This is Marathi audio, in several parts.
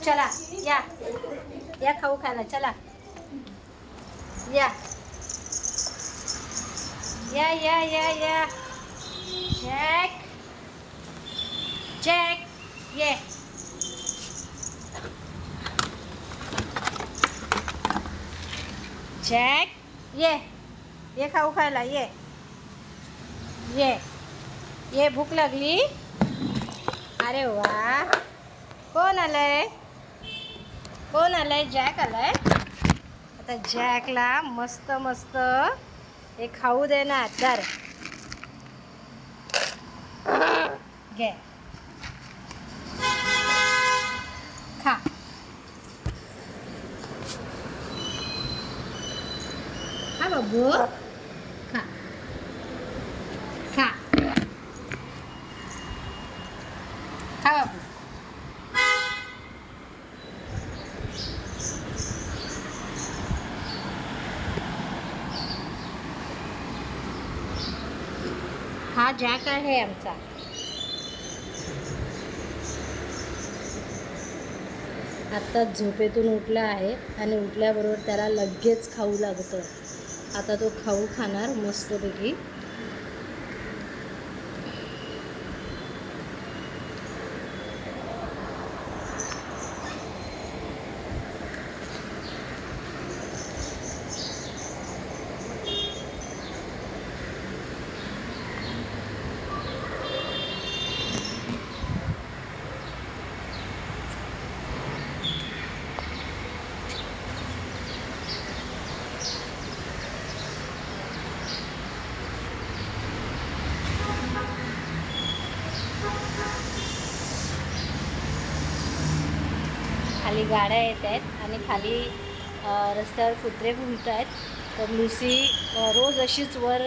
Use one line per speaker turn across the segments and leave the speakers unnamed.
चला या या खाऊ खायला चला या या या या या जॅक जॅक ये जॅक ये खाऊ खायला ये ये भूक लागली. अरे वा कोण आलंय जॅक आलाय. आता जॅकला मस्त मस्त हे खाऊ दे ना. तर घे खा. हा बाबू खा खा खा बाबू. हा जॅक आहे आमचा. आत्ताच झोपेतून उठला आहे आणि उठल्याबरोबर त्याला लगेच खाऊ लागतं. आता तो खाऊ खाणार मस्तपैकी. खाली गाड्या येत आहेत आणि खाली रस्त्यावर कुत्रे घुमत आहेत. तर लुसी रोज अशीच वर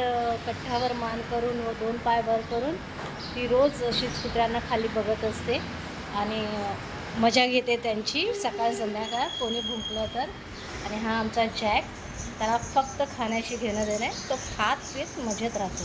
कट्ट्यावर मान करून व 2 पाय वर करून ती रोज अशीच कुत्र्यांना खाली बघत असते आणि मजा घेते त्यांची सकाळ संध्याकाळ कोणी भुंकलं तर. आणि हा आमचा जॅक, त्याला फक्त खाण्याशी घेणं देणं आहे. तो खात पीत मजेत राहतो.